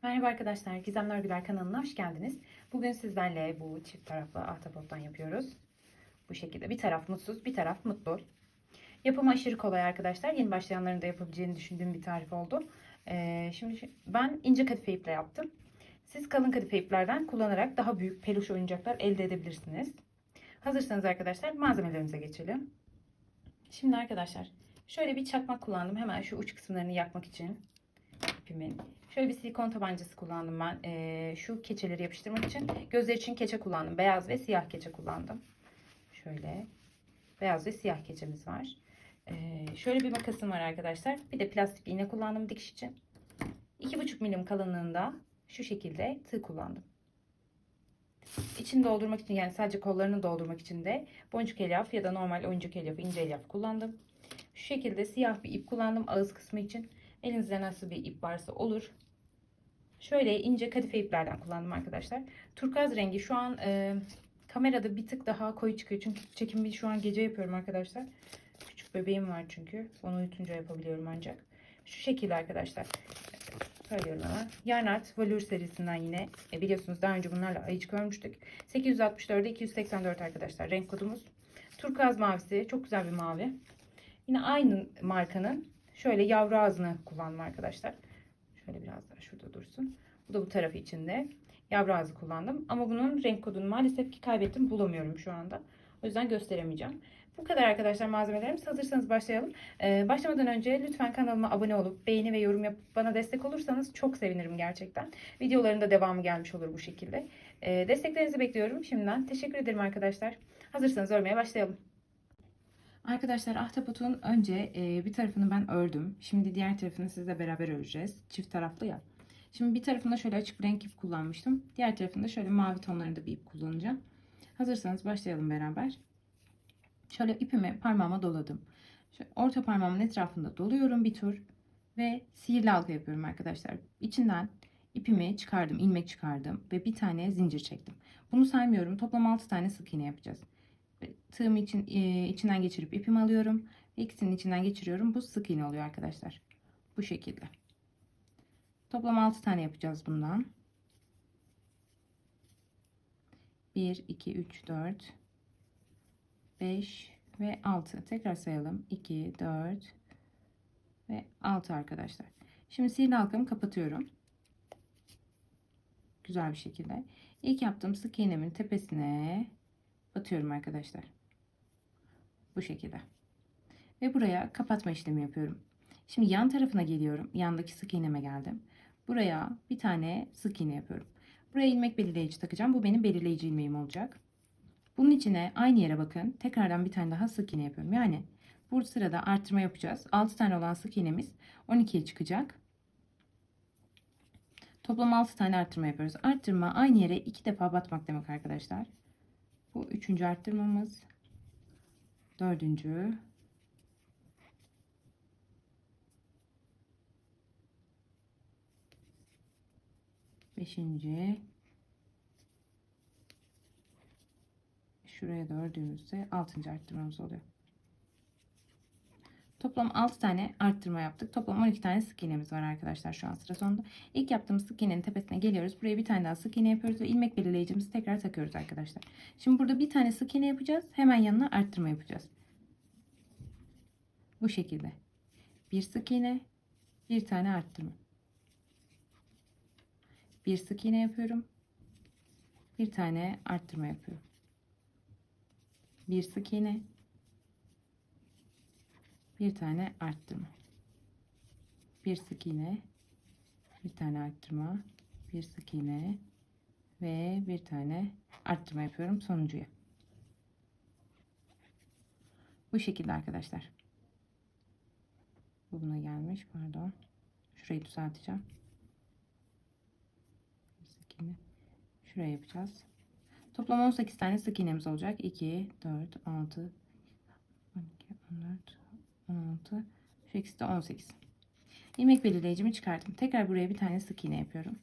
Merhaba arkadaşlar, Gizemli Örgüler kanalına hoş geldiniz. Bugün sizlerle bu çift taraflı ahtapottan yapıyoruz. Bu şekilde bir taraf mutsuz, bir taraf mutlu. Yapımı aşırı kolay arkadaşlar. Yeni başlayanların da yapabileceğini düşündüğüm bir tarif oldu. Şimdi ben ince kadife iple yaptım. Siz kalın kadife iplerden kullanarak daha büyük peluş oyuncaklar elde edebilirsiniz. Hazırsanız arkadaşlar malzemelerimize geçelim. Şimdi arkadaşlar şöyle bir çakmak kullandım. Hemen şu uç kısımlarını yakmak için. İpimin. Şöyle bir silikon tabancası kullandım ben. Şu keçeleri yapıştırmak için. Gözler için keçe kullandım. Beyaz ve siyah keçe kullandım. Şöyle beyaz ve siyah keçemiz var. Şöyle bir makasım var arkadaşlar. Bir de plastik iğne kullandım dikiş için. 2,5 milim kalınlığında şu şekilde tığ kullandım. İçini doldurmak için, yani sadece kollarını doldurmak için de boncuk elyaf ya da normal oyuncak elyafı, ince elyaf kullandım. Şu şekilde siyah bir ip kullandım ağız kısmı için. Elinizde nasıl bir ip varsa olur. Şöyle ince kadife iplerden kullandım arkadaşlar. Turkuaz rengi şu an kamerada bir tık daha koyu çıkıyor. Çünkü çekimi şu an gece yapıyorum arkadaşlar. Küçük bebeğim var çünkü. Onu uyutunca yapabiliyorum ancak. Şu şekilde arkadaşlar. Söylüyorum hemen. Yarn Art Velour serisinden yine. Biliyorsunuz daha önce bunlarla ayıcık örmüştük. 864'e 284 arkadaşlar. Renk kodumuz. Turkuaz mavisi. Çok güzel bir mavi. Yine aynı markanın şöyle yavru ağzını kullandım arkadaşlar. Şöyle biraz daha şurada dursun. Bu da bu tarafı içinde. Yavru ağzı kullandım. Ama bunun renk kodunu maalesef ki kaybettim. Bulamıyorum şu anda. O yüzden gösteremeyeceğim. Bu kadar arkadaşlar malzemelerimiz. Hazırsanız başlayalım. Başlamadan önce lütfen kanalıma abone olup beğeni ve yorum yapıp bana destek olursanız çok sevinirim gerçekten. Videoların da devamı gelmiş olur bu şekilde. Desteklerinizi bekliyorum. Şimdiden teşekkür ederim arkadaşlar. Hazırsanız örmeye başlayalım. Arkadaşlar ahtapotun önce bir tarafını ben ördüm. Şimdi diğer tarafını sizle beraber öreceğiz. Çift taraflı ya. Şimdi bir tarafında şöyle açık renk ip kullanmıştım. Diğer tarafında şöyle mavi tonlarında bir ip kullanacağım. Hazırsanız başlayalım beraber. Şöyle ipimi parmağıma doladım. Şöyle orta parmağımın etrafında doluyorum bir tur. Ve sihirli halka yapıyorum arkadaşlar. İçinden ipimi çıkardım, ilmek çıkardım ve bir tane zincir çektim. Bunu saymıyorum. Toplam 6 tane sık iğne yapacağız. Tığımı içinden geçirip ipimi alıyorum. Ve ikisinin içinden geçiriyorum. Bu sık iğne oluyor arkadaşlar. Bu şekilde. Toplam 6 tane yapacağız bundan. 1, 2, 3, 4, 5 ve 6. Tekrar sayalım. 2, 4 ve 6 arkadaşlar. Şimdi sihirli halkamı kapatıyorum. Güzel bir şekilde. İlk yaptığım sık iğnemin tepesine batıyorum arkadaşlar. Bu şekilde. Ve buraya kapatma işlemi yapıyorum. Şimdi yan tarafına geliyorum. Yandaki sık iğneme geldim. Buraya bir tane sık iğne yapıyorum. Buraya ilmek belirleyici takacağım. Bu benim belirleyici ilmeğim olacak. Bunun içine aynı yere bakın. Tekrardan bir tane daha sık iğne yapıyorum. Yani bu sırada arttırma yapacağız. 6 tane olan sık iğnemiz 12'ye çıkacak. Toplam 6 tane arttırma yapıyoruz. Arttırma aynı yere 2 defa batmak demek arkadaşlar. Bu 3. arttırmamız. 4. 5. Şuraya da ördüğümüzde 6. arttırmamız oluyor. Toplam 6 tane arttırma yaptık. Toplam 12 tane sık iğnemiz var arkadaşlar şu an sıra sonunda. İlk yaptığımız sık iğnenin tepesine geliyoruz. Buraya bir tane daha sık iğne yapıyoruz ve ilmek belirleyicimizi tekrar takıyoruz arkadaşlar. Şimdi burada bir tane sık iğne yapacağız. Hemen yanına arttırma yapacağız. Bu şekilde. Bir sık iğne, bir tane arttırma. Bir sık iğne yapıyorum. Bir tane arttırma yapıyorum. Bir sık iğne, bir tane arttırma. Bir sık iğne, bir tane arttırma, bir sık iğne ve bir tane arttırma yapıyorum sonuncuya. Bu şekilde arkadaşlar. Bu buna gelmiş, pardon. Şurayı düzelteceğim. Bir sık iğne. Şuraya yapacağız. Toplam 18 tane sık iğnemiz olacak. 2, 4, 6, 12, 14, 16, şu ikisi de 18. İlmek belirleyicimi çıkardım. Tekrar buraya bir tane sık iğne yapıyorum.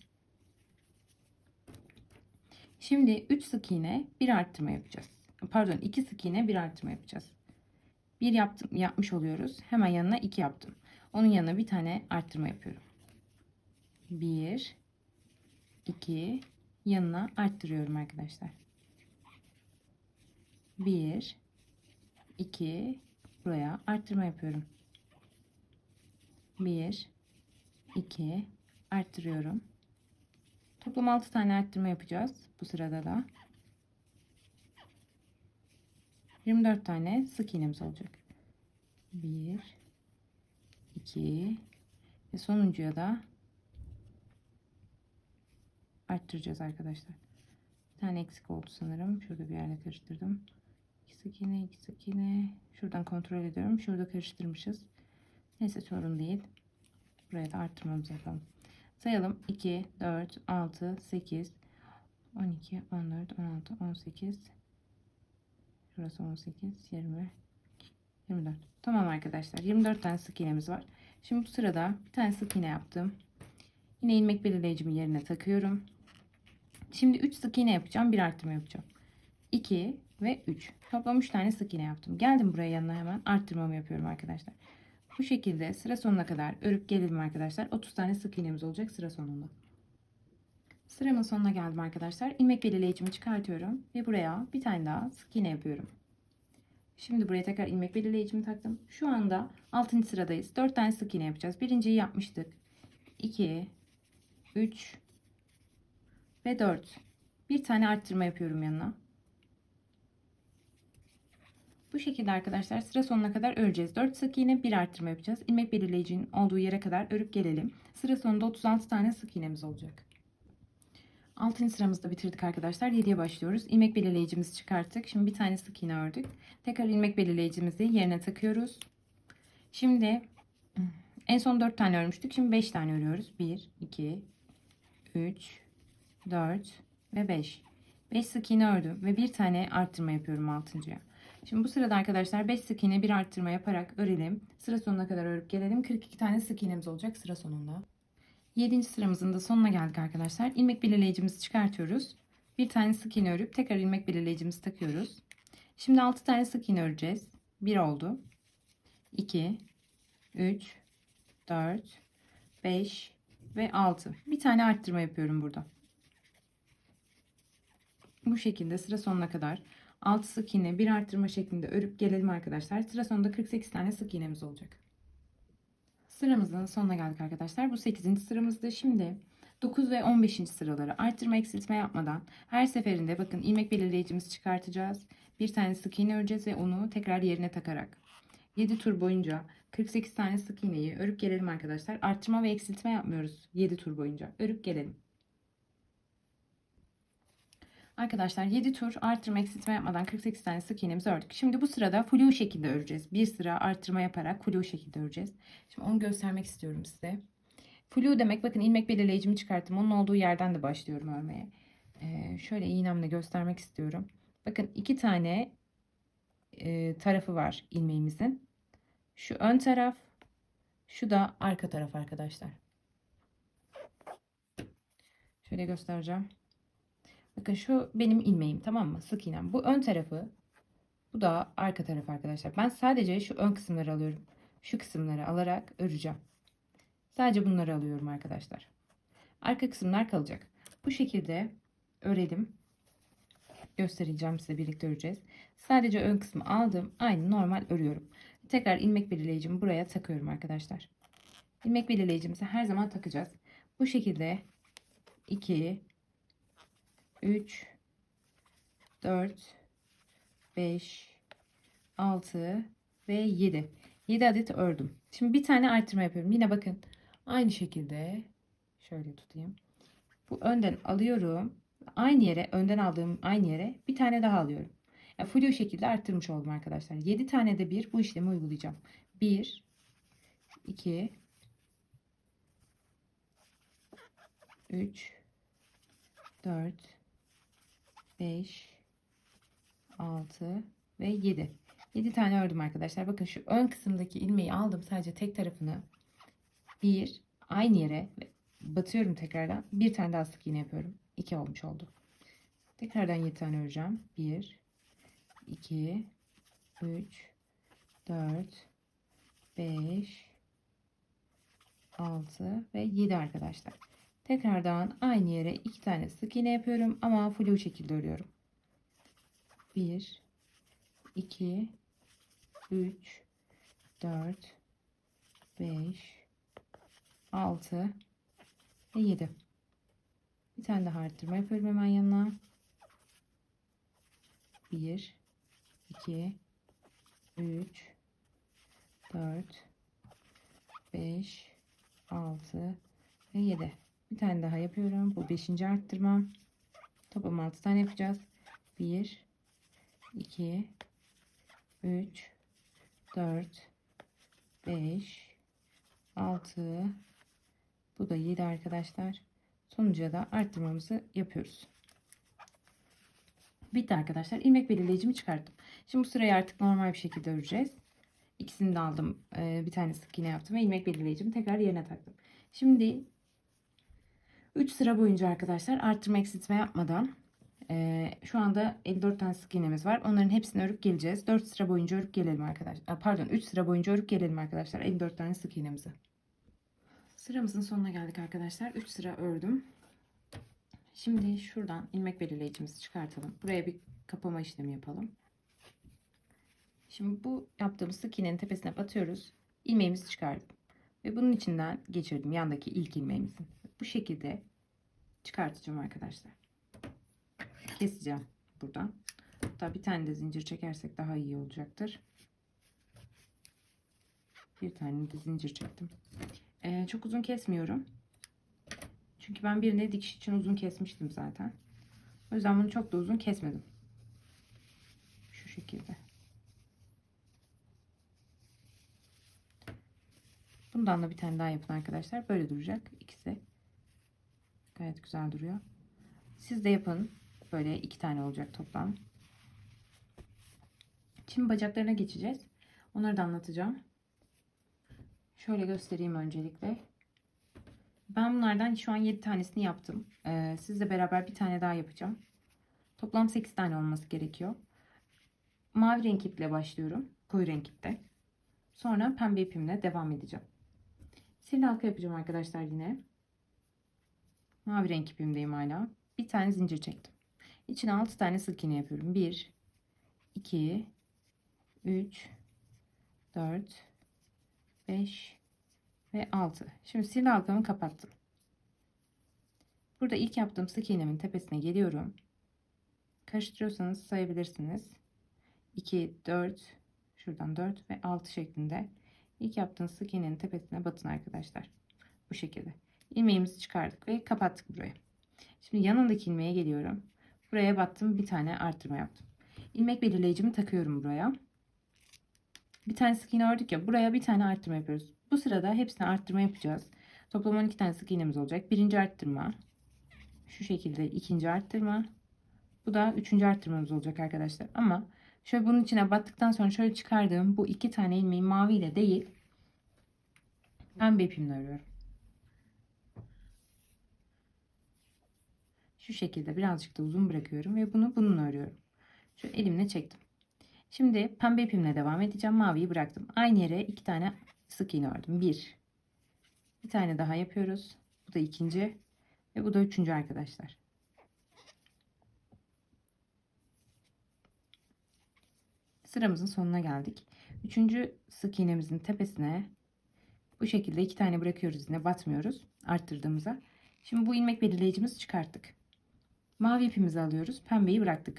Şimdi 3 sık iğne, bir arttırma yapacağız. Pardon, 2 sık iğne, bir arttırma yapacağız. Bir yapmış oluyoruz. Hemen yanına 2 yaptım. Onun yanına bir tane arttırma yapıyorum. 1, 2, yanına arttırıyorum arkadaşlar. 1, 2, buraya arttırma yapıyorum. 1, 2, arttırıyorum. Toplam 6 tane arttırma yapacağız. Bu sırada da 24 tane sık iğnemiz olacak. 1, 2 ve sonuncuya da arttıracağız arkadaşlar. Bir tane eksik oldu sanırım. Şurada bir yerde karıştırdım. 2 sık iğne, 2 sık iğne. Şuradan kontrol ediyorum. Şurada karıştırmışız. Neyse sorun değil. Buraya da arttırmamızı yapalım. Sayalım. 2, 4, 6, 8, 12, 14, 16, 18. Şurası 18, 20, 24. Tamam arkadaşlar. 24 tane sık iğnemiz var. Şimdi bu sırada bir tane sık iğne yaptım. Yine ilmek belirleyicimi yerine takıyorum. Şimdi 3 sık iğne yapacağım. Bir arttırma yapacağım. 2 ve 3. Toplam 3 tane sık iğne yaptım. Geldim buraya yanına, hemen arttırmamı yapıyorum arkadaşlar. Bu şekilde sıra sonuna kadar örüp gelelim arkadaşlar. 30 tane sık iğnemiz olacak sıra sonunda. Sıramın sonuna geldim arkadaşlar. İlmek belirleyicimi çıkartıyorum ve buraya bir tane daha sık iğne yapıyorum. Şimdi buraya tekrar ilmek belirleyicimi taktım. Şu anda 6. sıradayız. 4 tane sık iğne yapacağız. Birinciyi yapmıştık. 2, 3 ve 4. Bir tane arttırma yapıyorum yanına. Bu şekilde arkadaşlar sıra sonuna kadar öreceğiz. 4 sık iğne, bir arttırma yapacağız. İlmek belirleyicinin olduğu yere kadar örüp gelelim. Sıra sonunda 36 tane sık iğnemiz olacak. 6. sıramızda bitirdik arkadaşlar. 7'ye başlıyoruz. İlmek belirleyicimizi çıkarttık. Şimdi bir tane sık iğne ördük. Tekrar ilmek belirleyicimizi yerine takıyoruz. Şimdi en son 4 tane örmüştük. Şimdi 5 tane örüyoruz. 1, 2, 3, 4 ve 5. 5 sık iğne ördüm ve bir tane arttırma yapıyorum 6.'ya. Şimdi bu sırada arkadaşlar 5 sık iğne, bir arttırma yaparak örelim. Sıra sonuna kadar örüp gelelim. 42 tane sık iğnemiz olacak sıra sonunda. 7. sıramızın da sonuna geldik arkadaşlar. İlmek belirleyicimizi çıkartıyoruz. Bir tane sık iğne örüp tekrar ilmek belirleyicimizi takıyoruz. Şimdi 6 tane sık iğne öreceğiz. 1 oldu. 2, 3, 4, 5 ve 6. Bir tane arttırma yapıyorum burada. Bu şekilde sıra sonuna kadar 6 sık iğne, bir arttırma şeklinde örüp gelelim arkadaşlar. Sıra sonunda 48 tane sık iğnemiz olacak. Sıramızın sonuna geldik arkadaşlar. Bu 8. sıramızda. Şimdi 9 ve 15. sıraları arttırma eksiltme yapmadan her seferinde bakın ilmek belirleyicimizi çıkartacağız. Bir tane sık iğne öreceğiz ve onu tekrar yerine takarak 7 tur boyunca 48 tane sık iğneyi örüp gelelim arkadaşlar. Arttırma ve eksiltme yapmıyoruz 7 tur boyunca. Örüp gelelim. Arkadaşlar 7 tur arttırma eksiltme yapmadan 48 tane sık iğnemizi ördük. Şimdi bu sırada flu şekilde öreceğiz. Bir sıra arttırma yaparak flu şekilde öreceğiz. Şimdi onu göstermek istiyorum size. Flu demek, bakın ilmek belirleyicimi çıkarttım. Onun olduğu yerden de başlıyorum örmeye. Şöyle iğnemle göstermek istiyorum. Bakın 2 tane tarafı var ilmeğimizin. Şu ön taraf, şu da arka taraf arkadaşlar. Şöyle göstereceğim. Bakın şu benim ilmeğim, tamam mı? Sık iğnem. Bu ön tarafı, bu da arka taraf arkadaşlar. Ben sadece şu ön kısımları alıyorum. Şu kısımları alarak öreceğim. Sadece bunları alıyorum arkadaşlar. Arka kısımlar kalacak. Bu şekilde örelim. Göstereceğim size, birlikte öreceğiz. Sadece ön kısmı aldım. Aynı normal örüyorum. Tekrar ilmek belirleyicimi buraya takıyorum arkadaşlar. İlmek belirleyicimizi her zaman takacağız. Bu şekilde 2, 3, 4, 5, 6 ve 7. 7 adet ördüm. Şimdi bir tane artırma yapıyorum. Yine bakın aynı şekilde şöyle tutayım. Bu önden alıyorum. Aynı yere, önden aldığım aynı yere bir tane daha alıyorum. Yani flu şekilde arttırmış oldum arkadaşlar. 7 tane de bir bu işlemi uygulayacağım. 1, 2, 3, 4, 5, 6 ve 7. 7 tane ördüm arkadaşlar. Bakın şu ön kısımdaki ilmeği aldım. Sadece tek tarafını aynı yere batıyorum tekrardan. Bir tane daha sık iğne yapıyorum. 2 olmuş oldu. Tekrardan 7 tane öreceğim. 1, 2, 3, 4, 5, 6 ve 7 arkadaşlar. Tekrardan aynı yere 2 tane sık iğne yapıyorum ama flu şekilde örüyorum. 1, 2, 3, 4, 5, 6 ve 7. Bir tane daha arttırma yapıyorum hemen yanına. 1, 2, 3, 4, 5, 6 ve 7. Bir tane daha yapıyorum. Bu 5. arttırma. Toplam 6 tane yapacağız. 1, 2, 3, 4, 5, 6. Bu da 7 arkadaşlar. Sonuca da arttırmamızı yapıyoruz. Bitti arkadaşlar. İlmek belirleyicimi çıkarttım. Şimdi bu sırayı artık normal bir şekilde öreceğiz. İkisini de aldım. Bir tane sık iğne yaptım ve ilmek belirleyicimi tekrar yerine taktım. Şimdi 3 sıra boyunca arkadaşlar arttırma eksiltme yapmadan şu anda 54 tane sık iğnemiz var. Onların hepsini örüp geleceğiz. 4 sıra boyunca örüp gelelim arkadaşlar. Pardon, 3 sıra boyunca örüp gelelim arkadaşlar. 54 tane sık iğnemizi. Sıramızın sonuna geldik arkadaşlar. 3 sıra ördüm. Şimdi şuradan ilmek belirleyicimizi çıkartalım. Buraya bir kapama işlemi yapalım. Şimdi bu yaptığımız sık iğnenin tepesine batıyoruz. İlmeğimizi çıkardım. Ve bunun içinden geçirdim yandaki ilk ilmeğimizin. Bu şekilde çıkartacağım arkadaşlar. Keseceğim buradan. Hatta bir tane de zincir çekersek daha iyi olacaktır. Bir tane de zincir çektim. Çok uzun kesmiyorum. Çünkü ben birini dikiş için uzun kesmiştim zaten. O yüzden bunu çok da uzun kesmedim. Şu şekilde. Bundan da bir tane daha yapın arkadaşlar. Böyle duracak ikisi. Gayet güzel duruyor. Siz de yapın. Böyle 2 tane olacak toplam. Şimdi bacaklarına geçeceğiz. Onları da anlatacağım. Şöyle göstereyim öncelikle. Ben bunlardan şu an 7 tanesini yaptım. Sizle beraber bir tane daha yapacağım. Toplam 8 tane olması gerekiyor. Mavi renk iple başlıyorum. Koyu renk iple. Sonra pembe ipimle devam edeceğim. Sihirli halka yapacağım arkadaşlar yine. Mavi renk ipimdeyim hala. Bir tane zincir çektim. İçine 6 tane sık iğne yapıyorum. 1, 2, 3, 4, 5 ve 6. Şimdi sihirli halkamı kapattım. Burada ilk yaptığım sık iğnemin tepesine geliyorum. Karıştırıyorsanız sayabilirsiniz. 2, 4, şuradan 4 ve 6 şeklinde ilk yaptığınız sık iğnenin tepesine batın arkadaşlar. Bu şekilde. İlmeğimizi çıkardık ve kapattık burayı. Şimdi yanındaki ilmeğe geliyorum. Buraya battım, bir tane arttırma yaptım. İlmek belirleyicimi takıyorum buraya. Bir tane sık iğne ördük ya, buraya bir tane arttırma yapıyoruz. Bu sırada hepsine arttırma yapacağız. Toplam 12 tane sık iğnemiz olacak. Birinci arttırma. Şu şekilde ikinci arttırma. Bu da üçüncü arttırmamız olacak arkadaşlar. Ama şöyle bunun içine battıktan sonra şöyle çıkardığım bu 2 tane ilmeği mavi ile değil, pembe ipimle örüyorum. Şu şekilde birazcık da uzun bırakıyorum ve bunu bununla örüyorum. Şu elimle çektim. Şimdi pembe ipimle devam edeceğim. Maviyi bıraktım. Aynı yere 2 tane sık iğne ördüm. Bir tane daha yapıyoruz. Bu da ikinci ve bu da üçüncü arkadaşlar. Sıramızın sonuna geldik. Üçüncü sık iğnemizin tepesine bu şekilde 2 tane bırakıyoruz, yine batmıyoruz arttırdığımıza. Şimdi bu ilmek belirleyicimizi çıkarttık. Mavi ipimizi alıyoruz. Pembeyi bıraktık.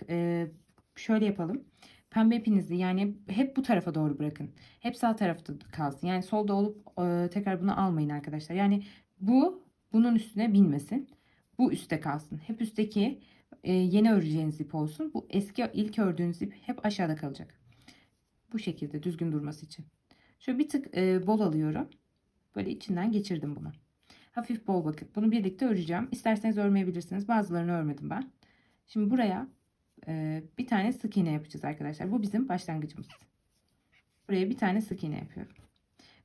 Şöyle yapalım. Pembe ipinizi yani hep bu tarafa doğru bırakın. Hep sağ tarafta kalsın. Yani solda olup tekrar bunu almayın arkadaşlar. Yani bu bunun üstüne binmesin. Bu üstte kalsın. Hep üstteki yeni öreceğiniz ip olsun. Bu eski ilk ördüğünüz ip hep aşağıda kalacak. Bu şekilde düzgün durması için. Şöyle bir tık bol alıyorum. Böyle içinden geçirdim bunu. Hafif bol bakın. Bunu birlikte öreceğim. İsterseniz örmeyebilirsiniz. Bazılarını örmedim ben. Şimdi buraya bir tane sık iğne yapacağız arkadaşlar. Bu bizim başlangıcımız. Buraya bir tane sık iğne yapıyorum.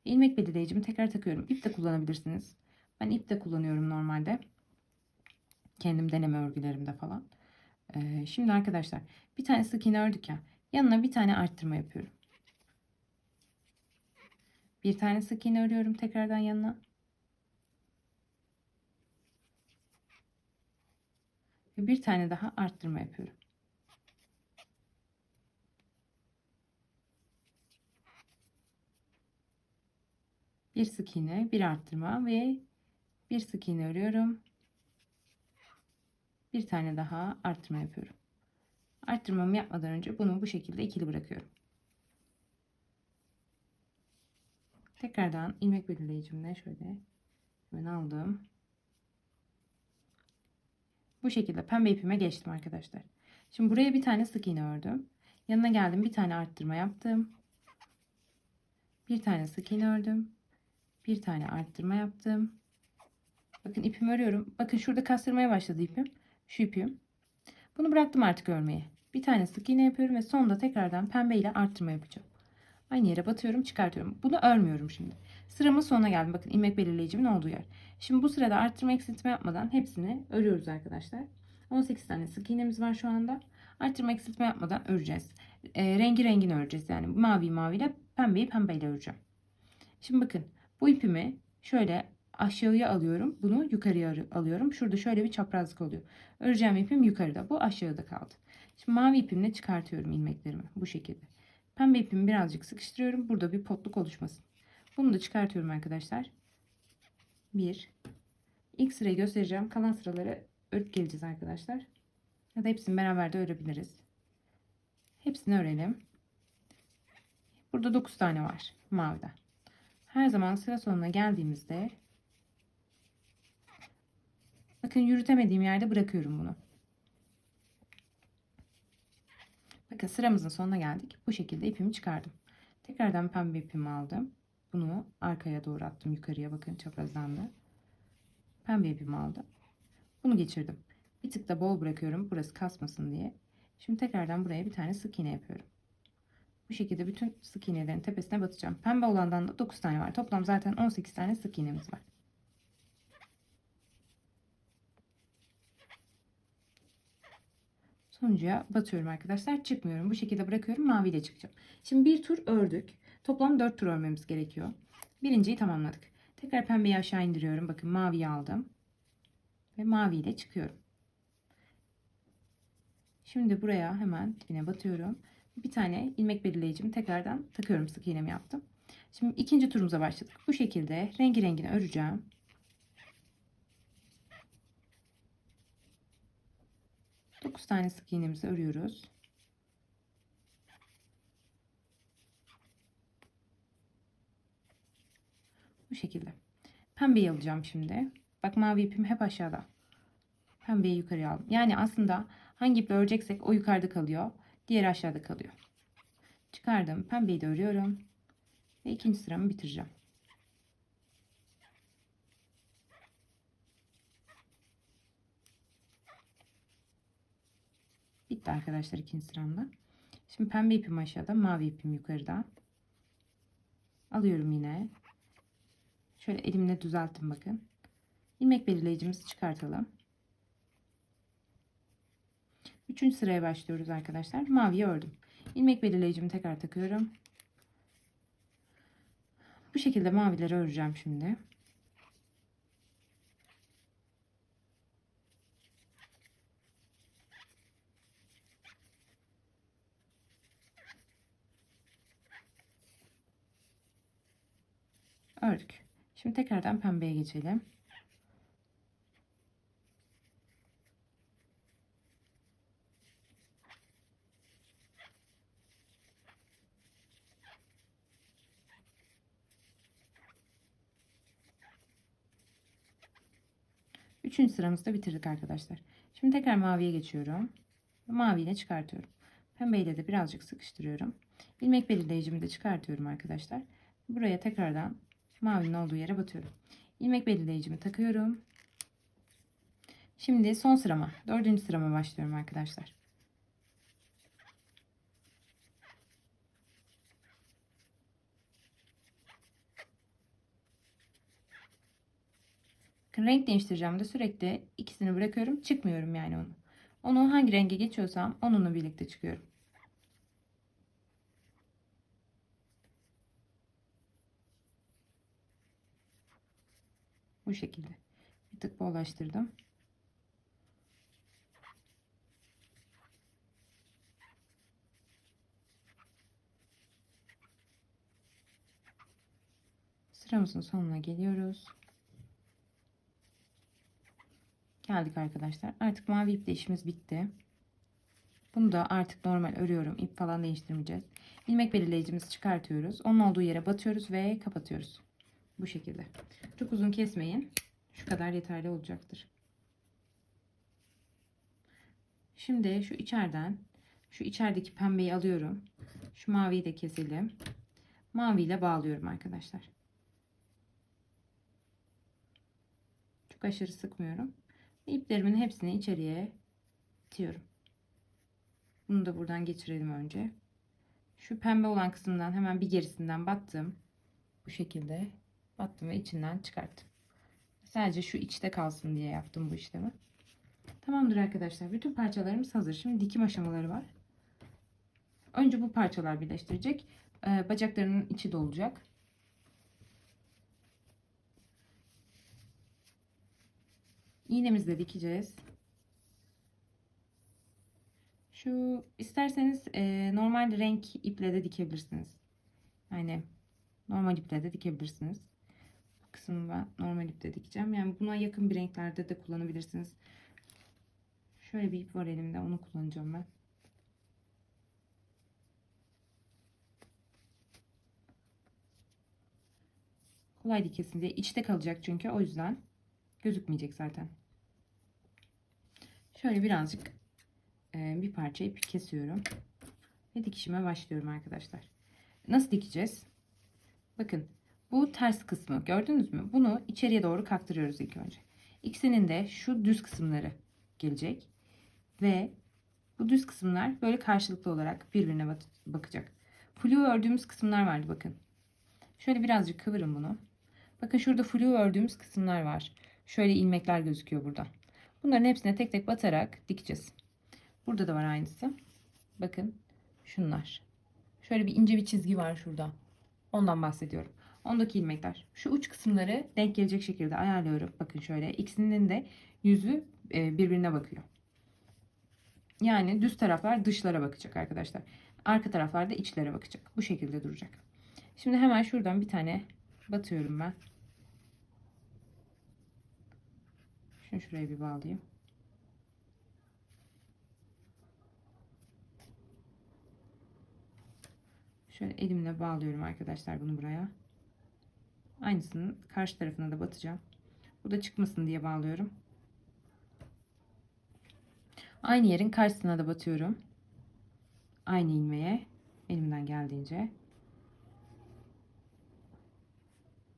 İlmek belirleyicimi tekrar takıyorum. İp de kullanabilirsiniz. Ben ip de kullanıyorum normalde. Kendim deneme örgülerimde falan. Şimdi arkadaşlar bir tane sık iğne ördük ya. Yanına bir tane arttırma yapıyorum. Bir tane sık iğne örüyorum tekrardan yanına. Ve bir tane daha arttırma yapıyorum. Bir sık iğne, bir arttırma ve bir sık iğne örüyorum. Bir tane daha arttırma yapıyorum. Arttırmamı yapmadan önce bunu bu şekilde ikili bırakıyorum. Tekrardan ilmek belirleyicimle şöyle hemen aldım. Bu şekilde pembe ipime geçtim arkadaşlar. Şimdi buraya bir tane sık iğne ördüm. Yanına geldim, bir tane arttırma yaptım. Bir tane sık iğne ördüm. Bir tane arttırma yaptım. Bakın ipimi örüyorum. Bakın şurada kastırmaya başladı ipim. Şu ipim. Bunu bıraktım artık örmeyi. Bir tane sık iğne yapıyorum ve sonunda tekrardan pembe ile arttırma yapacağım. Aynı yere batıyorum, çıkartıyorum. Bunu örmüyorum şimdi. Sıramın sonuna geldim. Bakın ilmek belirleyicimin olduğu yer. Şimdi bu sırada arttırma eksiltme yapmadan hepsini örüyoruz arkadaşlar. 18 tane sık iğnemiz var şu anda. Arttırma eksiltme yapmadan öreceğiz. Rengi rengini öreceğiz. Yani mavi maviyle, pembeyi pembeyle öreceğim. Şimdi bakın bu ipimi şöyle aşağıya alıyorum. Bunu yukarıya alıyorum. Şurada şöyle bir çaprazlık oluyor. Öreceğim ipim yukarıda. Bu aşağıda kaldı. Şimdi mavi ipimle çıkartıyorum ilmeklerimi. Bu şekilde. Pembe ipimi birazcık sıkıştırıyorum. Burada bir potluk oluşmasın. Bunu da çıkartıyorum arkadaşlar. Bir. İlk sırayı göstereceğim. Kalan sıraları örüp geleceğiz arkadaşlar. Ya da hepsini beraber de örebiliriz. Hepsini örelim. Burada 9 tane var maviden. Her zaman sıra sonuna geldiğimizde bakın yürütemediğim yerde bırakıyorum bunu. Bakın sıramızın sonuna geldik. Bu şekilde ipimi çıkardım. Tekrardan pembe ipimi aldım. Bunu arkaya doğru attım, yukarıya, bakın çaprazlandı. Pembe ipimi aldım. Bunu geçirdim. Bir tık da bol bırakıyorum burası kasmasın diye. Şimdi tekrardan buraya bir tane sık iğne yapıyorum. Bu şekilde bütün sık iğnelerin tepesine batacağım. Pembe olandan da 9 tane var. Toplam zaten 18 tane sık iğnemiz var. Sonuncuya batıyorum arkadaşlar. Çıkmıyorum. Bu şekilde bırakıyorum. Maviyle çıkacağım. Şimdi bir tur ördük. Toplam 4 tur örmemiz gerekiyor. Birinciyi tamamladık. Tekrar pembeyi aşağı indiriyorum. Bakın maviyi aldım. Ve maviyle çıkıyorum. Şimdi buraya hemen dibine batıyorum. Bir tane ilmek belirleyicimi tekrardan takıyorum. Sık iğnemi yaptım. Şimdi ikinci turumuza başladık. Bu şekilde rengi rengini öreceğim. Dokuz tane sık iğnemizi örüyoruz. Bu şekilde. Pembeyi alacağım şimdi. Bak mavi ipim hep aşağıda. Pembeyi yukarıya aldım. Yani aslında hangi iple öreceksek o yukarıda kalıyor. Diğeri aşağıda kalıyor. Çıkardım. Pembeyi de örüyorum. Ve ikinci sıramı bitireceğim. Bitti arkadaşlar ikinci sıramda. Şimdi pembe ipim aşağıda, mavi ipim yukarıda. Alıyorum yine. Şöyle elimle düzelttim bakın. İlmek belirleyicimizi çıkartalım. Üçüncü sıraya başlıyoruz arkadaşlar. Maviyi ördüm. İlmek belirleyicimi tekrar takıyorum. Bu şekilde mavileri öreceğim şimdi. Ördük. Şimdi tekrardan pembeye geçelim. Üçüncü sıramızda bitirdik arkadaşlar. Şimdi tekrar maviye geçiyorum. Mavi ile çıkartıyorum. Pembeyle de birazcık sıkıştırıyorum. İlmek belirleyicimi de çıkartıyorum arkadaşlar. Buraya tekrardan mavinin olduğu yere batıyorum. İlmek belirleyicimi takıyorum. Şimdi son sırama, dördüncü sırama başlıyorum arkadaşlar. Renk değiştireceğim de sürekli ikisini bırakıyorum. Çıkmıyorum yani onu. Onu hangi renge geçiyorsam onunla birlikte çıkıyorum. Bu şekilde. Bir tık bollaştırdım. Sıramızın sonuna geliyoruz. Geldik arkadaşlar. Artık mavi iple işimiz bitti. Bunu da artık normal örüyorum. İp falan değiştirmeyeceğiz. İlmek belirleyicimizi çıkartıyoruz. Onun olduğu yere batıyoruz ve kapatıyoruz. Bu şekilde. Çok uzun kesmeyin. Şu kadar yeterli olacaktır. Şimdi şu içerideki pembeyi alıyorum. Şu maviyi de keselim. Maviyle bağlıyorum arkadaşlar. Çok aşırı sıkmıyorum. İplerimin hepsini içeriye itiyorum. Bunu da buradan geçirelim önce. Şu pembe olan kısımdan hemen bir gerisinden battım. Bu şekilde battım ve içinden çıkarttım. Sadece şu içte kalsın diye yaptım bu işlemi. Tamamdır arkadaşlar. Bütün parçalarımız hazır. Şimdi dikim aşamaları var. Önce bu parçalar birleştirecek. Bacaklarının içi dolacak. İğnemizle dikeceğiz. Şu isterseniz normal renk iple de dikebilirsiniz. Yani normal iple de dikebilirsiniz. Bu kısmını ben normal iple dikeceğim. Yani buna yakın bir renklerde de kullanabilirsiniz. Şöyle bir ip var elimde. Onu kullanacağım ben. Kolay dikesin diye. İçte kalacak çünkü. O yüzden gözükmeyecek zaten. Şöyle birazcık bir parça ip kesiyorum. Ve dikişime başlıyorum arkadaşlar. Nasıl dikeceğiz? Bakın. Bu ters kısmı. Gördünüz mü? Bunu içeriye doğru kaktırıyoruz ilk önce. İkisinin de şu düz kısımları gelecek. Ve bu düz kısımlar böyle karşılıklı olarak birbirine bakacak. Flu ördüğümüz kısımlar vardı bakın. Şöyle birazcık kıvırın bunu. Bakın şurada flu ördüğümüz kısımlar var. Şöyle ilmekler gözüküyor burada. Bunların hepsine tek tek batarak dikeceğiz. Burada da var aynısı. Bakın şunlar. Şöyle bir ince bir çizgi var şurada. Ondan bahsediyorum. Ondaki ilmekler. Şu uç kısımları denk gelecek şekilde ayarlıyorum. Bakın şöyle. İkisinin de yüzü birbirine bakıyor. Yani düz taraflar dışlara bakacak arkadaşlar. Arka taraflar da içlere bakacak. Bu şekilde duracak. Şimdi hemen şuradan bir tane batıyorum ben. Şunu şuraya bir bağlayayım. Şöyle elimle bağlıyorum arkadaşlar bunu buraya. Aynısını karşı tarafına da batacağım. Bu da çıkmasın diye bağlıyorum. Aynı yerin karşısına da batıyorum. Aynı ilmeğe elimden geldiğince.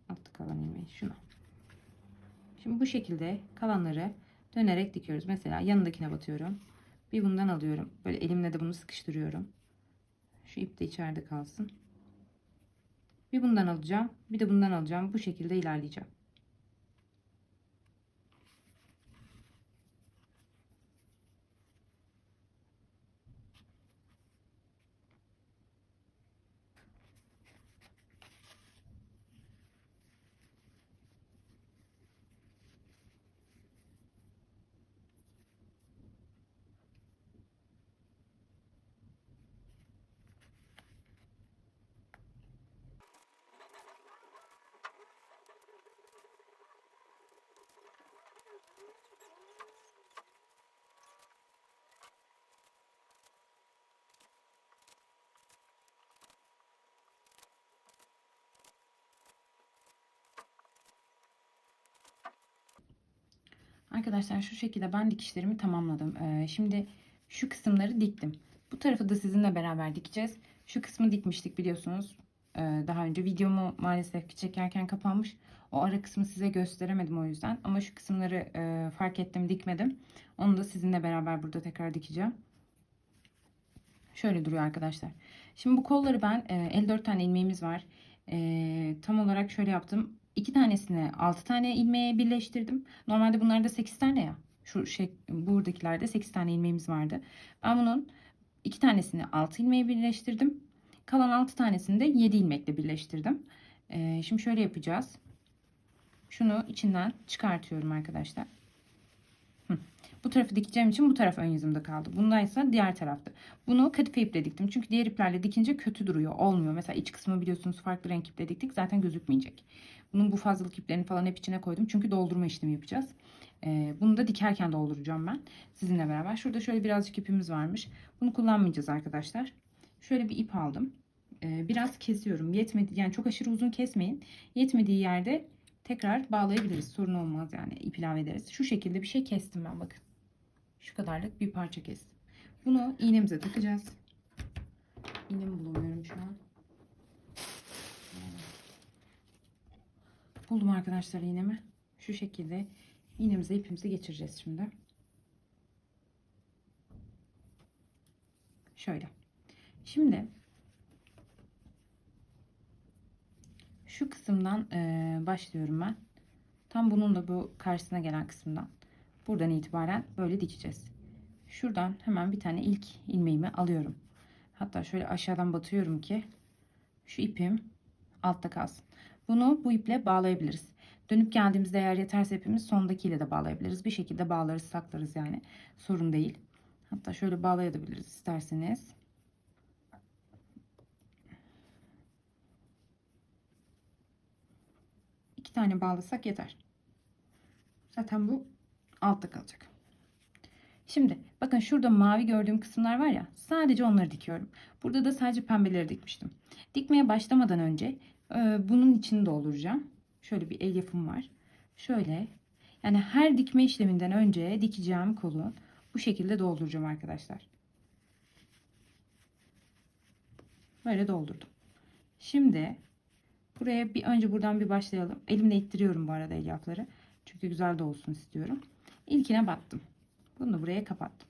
Altta kalan ilmeği şuna. Şimdi bu şekilde kalanları dönerek dikiyoruz. Mesela yanındakine batıyorum. Bir bundan alıyorum. Böyle elimle de bunu sıkıştırıyorum. Şu ip de içeride kalsın. Bir bundan alacağım. Bir de bundan alacağım. Bu şekilde ilerleyeceğim. Arkadaşlar şu şekilde ben dikişlerimi tamamladım. Şimdi şu kısımları diktim. Bu tarafı da sizinle beraber dikeceğiz. Şu kısmı dikmiştik biliyorsunuz. Daha önce videomu maalesef ki çekerken kapanmış. O ara kısmı size gösteremedim o yüzden. Ama şu kısımları fark ettim dikmedim. Onu da sizinle beraber burada tekrar dikeceğim. Şöyle duruyor arkadaşlar. Şimdi bu kolları ben 54 tane ilmeğimiz var. Tam olarak şöyle yaptım. 2 tanesini 6 tane ilmeğe birleştirdim. Normalde bunlarda 8 tane ya. Şu şey buradakilerde 8 tane ilmeğimiz vardı. Ben bunun 2 tanesini 6 ilmeğe birleştirdim. Kalan 6 tanesini de 7 ilmekle birleştirdim. Şimdi şöyle yapacağız. Şunu içinden çıkartıyorum arkadaşlar. bu tarafı dikeceğim için bu taraf ön yüzümde kaldı. Bundaysa diğer tarafta. Bunu kadife iple diktim. Çünkü diğer iplerle dikince kötü duruyor. Olmuyor. Mesela iç kısmı biliyorsunuz farklı renk iple diktik. Zaten gözükmeyecek. Bunun bu fazlalık iplerini falan hep içine koydum. Çünkü doldurma işlemi yapacağız. Bunu da dikerken dolduracağım ben. Sizinle beraber. Şurada şöyle birazcık ipimiz varmış. Bunu kullanmayacağız arkadaşlar. Şöyle bir ip aldım. Biraz kesiyorum. Yetmedi, yani çok aşırı uzun kesmeyin. Yetmediği yerde tekrar bağlayabiliriz. Sorun olmaz yani. İp ilave ederiz. Şu şekilde bir şey kestim ben, bakın. Şu kadarlık bir parça kestim. Bunu iğnemize takacağız. İğnemi bulamıyorum şu an. Buldum arkadaşlar iğnemi. Şu şekilde iğnemize ipimizi geçireceğiz şimdi. Şöyle. Şimdi şu kısımdan başlıyorum ben. Tam bunun da bu karşısına gelen kısımdan. Buradan itibaren böyle dikeceğiz. Şuradan hemen bir tane ilk ilmeğimi alıyorum. Hatta şöyle aşağıdan batıyorum ki şu ipim altta kalsın. Bunu bu iple bağlayabiliriz. Dönüp geldiğimizde eğer yeterse ipimiz sondakiyle de bağlayabiliriz. Bir şekilde bağlarız, saklarız yani. Sorun değil. Hatta şöyle bağlayabiliriz isterseniz. İki tane bağlasak yeter. Zaten bu altta kalacak. Şimdi bakın şurada mavi gördüğüm kısımlar var ya, sadece onları dikiyorum. Burada da sadece pembeleri dikmiştim. Dikmeye başlamadan önce bunun içini dolduracağım. Şöyle bir elyafım var. Şöyle, yani her dikme işleminden önce dikeceğim kolu bu şekilde dolduracağım arkadaşlar. Böyle doldurdum. Şimdi buraya önce buradan bir başlayalım. Elimle ittiriyorum bu arada elyafları. Çünkü güzel de olsun istiyorum. İlkine battım. Bunu da buraya kapattım.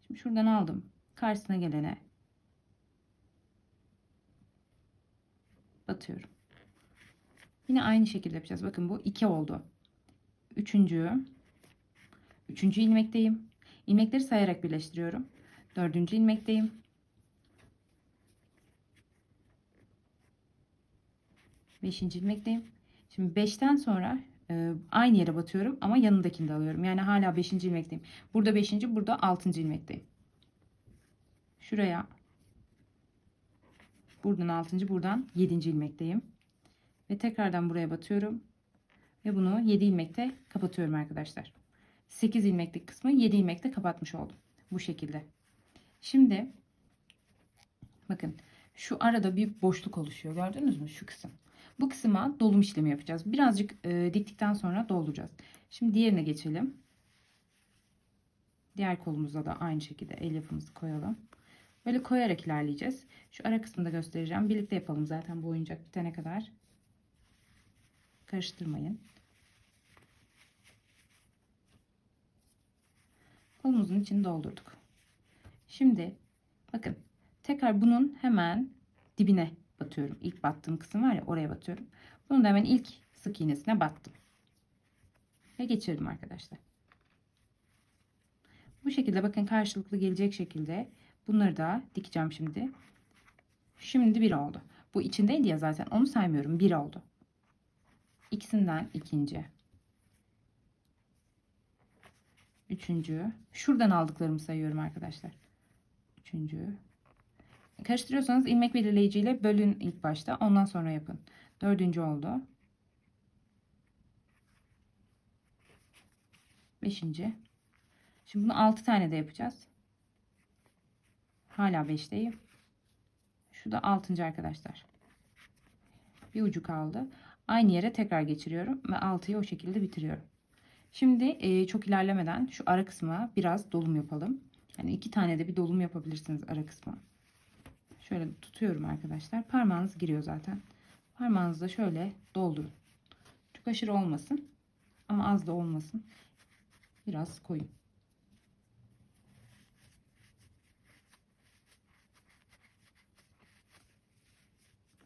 Şimdi şuradan aldım. Karşısına gelene batıyorum. Yine aynı şekilde yapacağız. Bakın bu 2 oldu. Üçüncü ilmekteyim. İlmekleri sayarak birleştiriyorum. Dördüncü ilmekteyim. Beşinci ilmekteyim. Şimdi 5'ten sonra aynı yere batıyorum ama yanındakini de alıyorum. Yani hala 5. ilmekteyim. Burada 5. burada 6. ilmekteyim. Şuraya buradan 6. buradan 7. ilmekteyim. Ve tekrardan buraya batıyorum. Ve bunu 7 ilmekte kapatıyorum arkadaşlar. 8 ilmeklik kısmı 7 ilmekte kapatmış oldum. Bu şekilde. Şimdi bakın şu arada bir boşluk oluşuyor. Gördünüz mü? Şu kısım. Bu kısma dolum işlemi yapacağız. Birazcık diktikten sonra dolduracağız. Şimdi diğerine geçelim. Diğer kolumuza da aynı şekilde elyafımızı koyalım. Böyle koyarak ilerleyeceğiz. Şu ara kısmını da göstereceğim. Birlikte yapalım zaten bu oyuncak bitene kadar. Karıştırmayın. Kolumuzun içini doldurduk. Şimdi bakın tekrar bunun hemen dibine batıyorum. İlk battığım kısım var ya, oraya batıyorum. Bunun da hemen ilk sık iğnesine battım. Ve geçirdim arkadaşlar. Bu şekilde bakın karşılıklı gelecek şekilde bunları da dikeceğim şimdi. Şimdi bir oldu. Bu içindeydi ya zaten, onu saymıyorum. Bir oldu. İkisinden ikinci. Üçüncü. Şuradan aldıklarımı sayıyorum arkadaşlar. Üçüncü. Karıştırıyorsanız ilmek belirleyiciyle bölün ilk başta. Ondan sonra yapın. Dördüncü oldu. Beşinci. Şimdi bunu 6 tane de yapacağız. Hala 5'teyim. Şu da 6. arkadaşlar. Bir ucu kaldı. Aynı yere tekrar geçiriyorum ve 6'yı o şekilde bitiriyorum. Şimdi çok ilerlemeden şu ara kısma biraz dolum yapalım. Yani 2 tane de bir dolum yapabilirsiniz ara kısma. Şöyle tutuyorum arkadaşlar. Parmağınız giriyor zaten. Parmağınızla şöyle doldurun. Çok aşırı olmasın ama az da olmasın. Biraz koyun.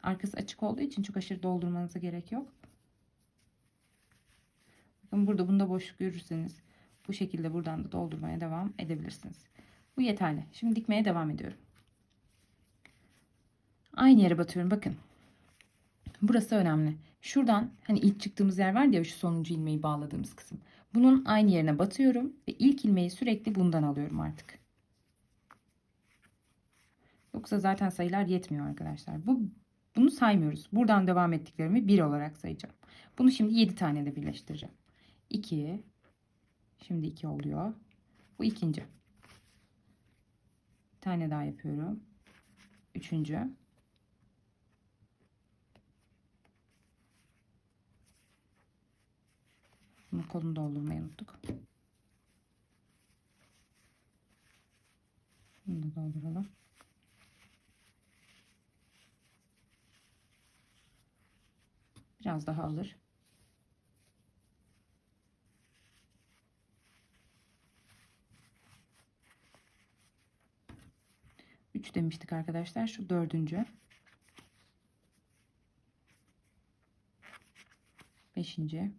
Arkası açık olduğu için çok aşırı doldurmanıza gerek yok. Bakın burada bunda boşluk görürseniz bu şekilde buradan da doldurmaya devam edebilirsiniz. Bu yeterli. Şimdi dikmeye devam ediyorum. Aynı yere batıyorum. Bakın. Burası önemli. Şuradan hani ilk çıktığımız yer var ya, şu sonuncu ilmeği bağladığımız kısım. Bunun aynı yerine batıyorum ve ilk ilmeği sürekli bundan alıyorum artık. Yoksa zaten sayılar yetmiyor arkadaşlar. Bunu saymıyoruz. Buradan devam ettiklerimi 1 olarak sayacağım. Bunu şimdi 7 tane de birleştireceğim. 2. Şimdi 2 oluyor. Bu ikinci. Bir tane daha yapıyorum. Üçüncü. Bunun kolunu doldurmayı unuttuk. Bunu da dolduralım. Biraz daha alır. 3 demiştik arkadaşlar. Şu dördüncü. Beşinci.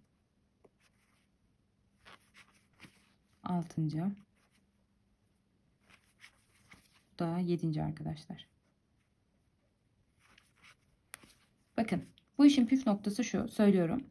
Altıncı. Bu da yedinci arkadaşlar. Bakın bu işin püf noktası şu. Söylüyorum.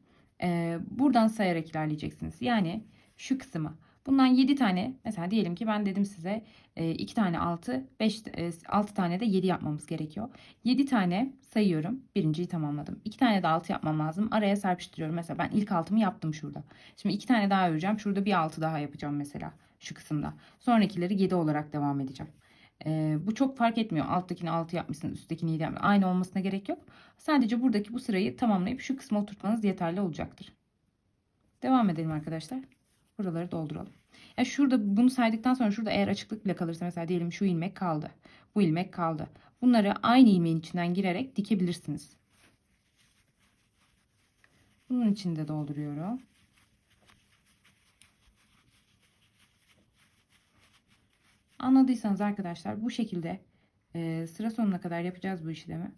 Buradan sayarak ilerleyeceksiniz. Yani şu kısmı. Bundan 7 tane mesela diyelim ki ben dedim size 2 tane 6, 5, 6 tane de 7 yapmamız gerekiyor. 7 tane sayıyorum. Birinciyi tamamladım. 2 tane de 6 yapmam lazım. Araya serpiştiriyorum. Mesela ben ilk 6'mı yaptım şurada. Şimdi 2 tane daha öreceğim. Şurada bir 6 daha yapacağım mesela şu kısımda. Sonrakileri 7 olarak devam edeceğim. Bu çok fark etmiyor. Alttakini 6 yapmışsın, üsttekini 7 yapmışsın. Aynı olmasına gerek yok. Sadece buradaki bu sırayı tamamlayıp şu kısma oturtmanız yeterli olacaktır. Devam edelim arkadaşlar. Buraları dolduralım. Ya şurada bunu saydıktan sonra şurada eğer açıklık bile kalırsa mesela diyelim şu ilmek kaldı. Bu ilmek kaldı. Bunları aynı ilmeğin içinden girerek dikebilirsiniz. Bunun için de dolduruyorum. Anladıysanız arkadaşlar bu şekilde sıra sonuna kadar yapacağız bu işlemi.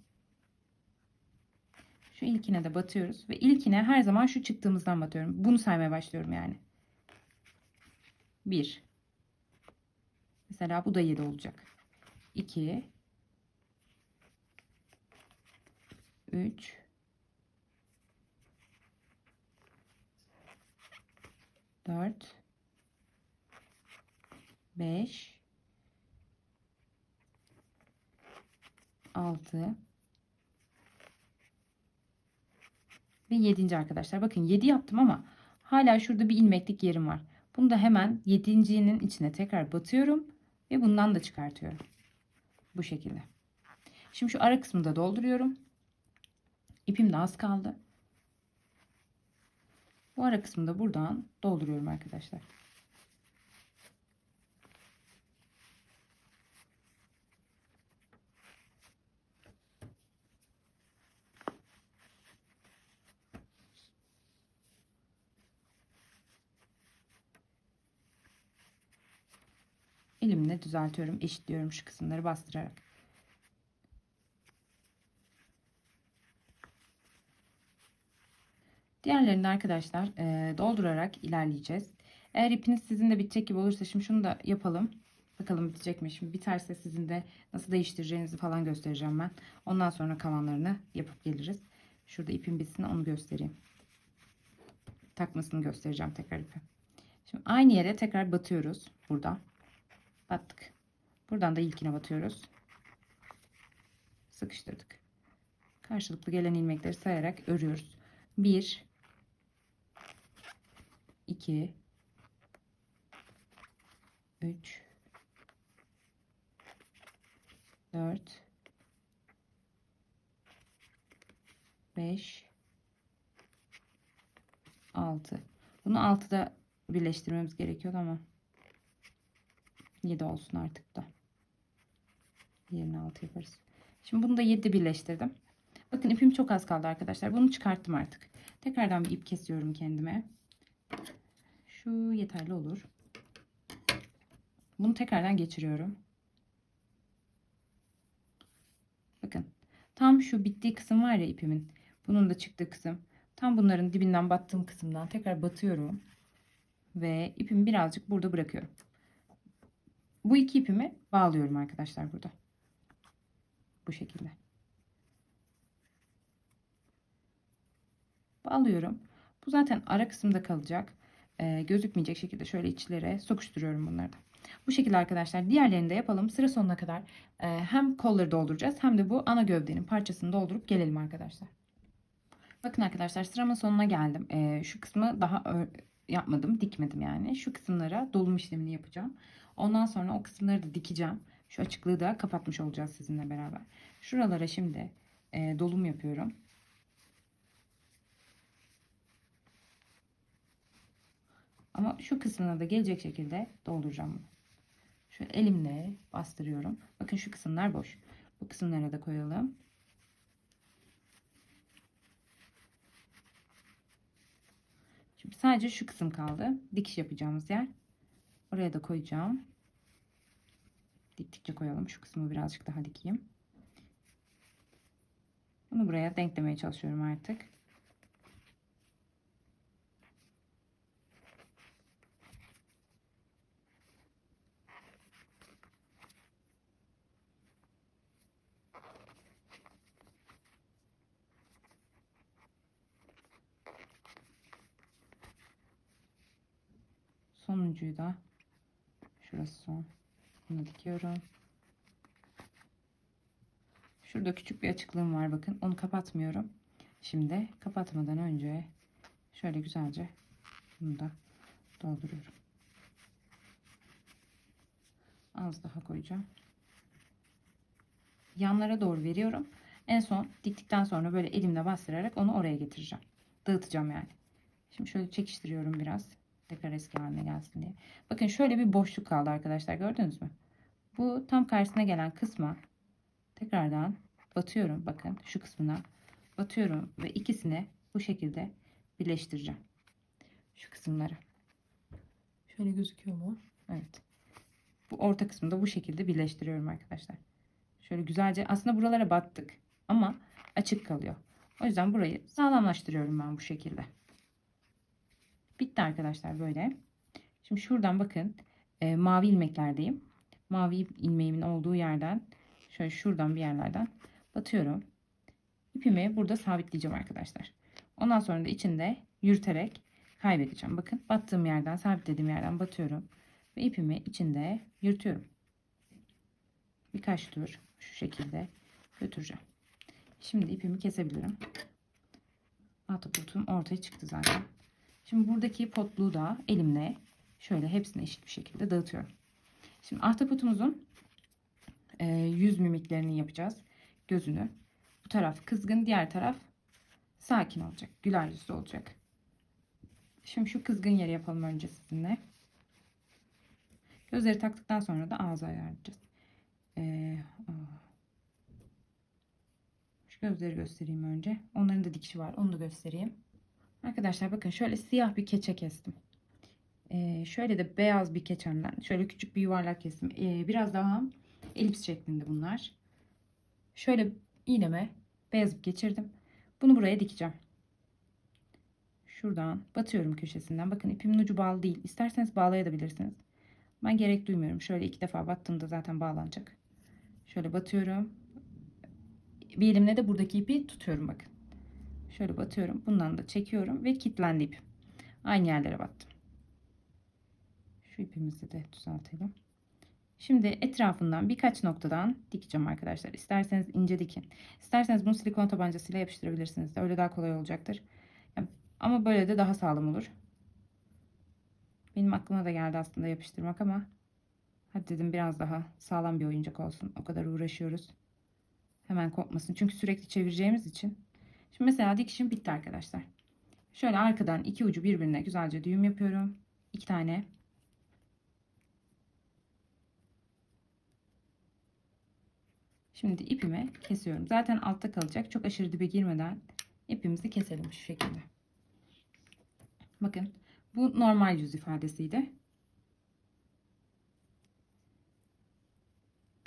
Şu ilkine de batıyoruz ve ilkine her zaman şu çıktığımızdan batıyorum. Bunu saymaya başlıyorum yani. 1. Mesela bu da 7 olacak. 2. 3. 4. 5. 6. Ve 7. arkadaşlar. Bakın 7 yaptım ama hala şurada bir ilmeklik yerim var. Bunu da hemen 7.'nin içine tekrar batıyorum ve bundan da çıkartıyorum. Bu şekilde. Şimdi şu ara kısmını da dolduruyorum. İpim de az kaldı. Bu ara kısmını da buradan dolduruyorum arkadaşlar. Elimle düzeltiyorum, eşitliyorum şu kısımları bastırarak. Diğerlerini de arkadaşlar doldurarak ilerleyeceğiz. Eğer ipiniz sizin de bitecek gibi olursa şimdi şunu da yapalım. Bakalım bitecek mi? Şimdi biterse sizin de nasıl değiştireceğinizi falan göstereceğim ben. Ondan sonra kalanlarını yapıp geliriz. Şurada ipim bitsin, onu göstereyim. Takmasını göstereceğim tekrar ipi. Şimdi aynı yere tekrar batıyoruz. Burada. Battık. Buradan da ilkine batıyoruz. Sıkıştırdık. Karşılıklı gelen ilmekleri sayarak örüyoruz. 1 2 3 4 5 6. Bunu 6'da birleştirmemiz gerekiyordu ama 7 olsun artık da. Yerine 6 yaparız. Şimdi bunu da 7 birleştirdim. Bakın ipim çok az kaldı arkadaşlar. Bunu çıkarttım artık. Tekrardan bir ip kesiyorum kendime. Şu yeterli olur. Bunu tekrardan geçiriyorum. Bakın. Tam şu bittiği kısım var ya ipimin. Bunun da çıktığı kısım. Tam bunların dibinden battığım kısımdan tekrar batıyorum. Ve ipimi birazcık burada bırakıyorum. Bu iki ipimi bağlıyorum arkadaşlar burada. Bu şekilde. Bağlıyorum. Bu zaten ara kısımda kalacak. gözükmeyecek şekilde şöyle içlere sokuşturuyorum bunları da. Bu şekilde arkadaşlar, diğerlerini de yapalım. Sıra sonuna kadar hem kolları dolduracağız hem de bu ana gövdenin parçasını doldurup gelelim arkadaşlar. Bakın arkadaşlar, sıramın sonuna geldim. Şu kısmı daha yapmadım, dikmedim yani. Şu kısımlara dolum işlemini yapacağım. Ondan sonra o kısımları da dikeceğim. Şu açıklığı da kapatmış olacağız sizinle beraber. Şuralara şimdi dolum yapıyorum. Ama şu kısmına da gelecek şekilde dolduracağım bunu. Şöyle elimle bastırıyorum. Bakın şu kısımlar boş. Bu kısımlara da koyalım. Şimdi sadece şu kısım kaldı. Dikiş yapacağımız yer. Oraya da koyacağım. Diktikçe koyalım. Şu kısmı birazcık daha dikeyim. Bunu buraya denklemeye çalışıyorum artık. Sonuncuyu da şurası son. Bunu dikiyorum. Şurada küçük bir açıklığım var, bakın. Onu kapatmıyorum. Şimdi kapatmadan önce şöyle güzelce bunu da dolduruyorum. Az daha koyacağım. Yanlara doğru veriyorum. En son diktikten sonra böyle elimle bastırarak onu oraya getireceğim. Dağıtacağım yani. Şimdi şöyle çekiştiriyorum biraz. Tekrar eski haline gelsin diye. Bakın şöyle bir boşluk kaldı arkadaşlar. Gördünüz mü? Bu tam karşısına gelen kısma tekrardan batıyorum. Bakın şu kısmına batıyorum ve ikisini bu şekilde birleştireceğim. Şu kısımları. Şöyle gözüküyor mu? Evet. Bu orta kısmı da bu şekilde birleştiriyorum arkadaşlar. Şöyle güzelce, aslında buralara battık ama açık kalıyor. O yüzden burayı sağlamlaştırıyorum ben bu şekilde. Bitti arkadaşlar böyle. Şimdi şuradan bakın, mavi ilmeklerdeyim. Mavi ilmeğimin olduğu yerden şöyle şuradan bir yerlerden batıyorum. İpimi burada sabitleyeceğim arkadaşlar. Ondan sonra da içinde yürüterek kaybedeceğim. Bakın, battığım yerden, sabitlediğim yerden batıyorum ve ipimi içinde yürütüyorum. Birkaç tur şu şekilde götüreceğim. Şimdi ipimi kesebilirim. Ahtapotum ortaya çıktı zaten. Şimdi buradaki potluğu da elimle şöyle hepsini eşit bir şekilde dağıtıyorum. Şimdi ahtapotumuzun yüz mimiklerini yapacağız. Gözünü. Bu taraf kızgın, diğer taraf sakin olacak. Güler yüzlü olacak. Şimdi şu kızgın yeri yapalım önce sizinle. Gözleri taktıktan sonra da ağzı ayarlayacağız. Şu gözleri göstereyim önce. Onların da dikişi var. Onu da göstereyim. Arkadaşlar bakın, şöyle siyah bir keçe kestim. Şöyle de beyaz bir keçemden şöyle küçük bir yuvarlak kestim. Biraz daha elips şeklinde bunlar. Şöyle iğneme beyaz ip geçirdim. Bunu buraya dikeceğim. Şuradan batıyorum köşesinden. Bakın ipimin ucu bağlı değil. İsterseniz bağlayabilirsiniz. Ben gerek duymuyorum. Şöyle 2 defa battığımda zaten bağlanacak. Şöyle batıyorum. Bir elimle de buradaki ipi tutuyorum bakın. Şöyle batıyorum. Bundan da çekiyorum ve kilitlendi ipim. Aynı yerlere battım. Şu ipimizi de düzeltelim. Şimdi etrafından birkaç noktadan dikeceğim arkadaşlar. İsterseniz ince dikin. İsterseniz bunu silikon tabancasıyla yapıştırabilirsiniz de. Öyle daha kolay olacaktır. Ama böyle de daha sağlam olur. Benim aklıma da geldi aslında yapıştırmak ama hadi dedim, biraz daha sağlam bir oyuncak olsun. O kadar uğraşıyoruz. Hemen kopmasın. Çünkü sürekli çevireceğimiz için. Şimdi mesela dikişim bitti arkadaşlar. Şöyle arkadan iki ucu birbirine güzelce düğüm yapıyorum. 2 tane. Şimdi ipimi kesiyorum. Zaten altta kalacak. Çok aşırı dibe girmeden ipimizi keselim şu şekilde. Bakın, bu normal yüz ifadesiydi.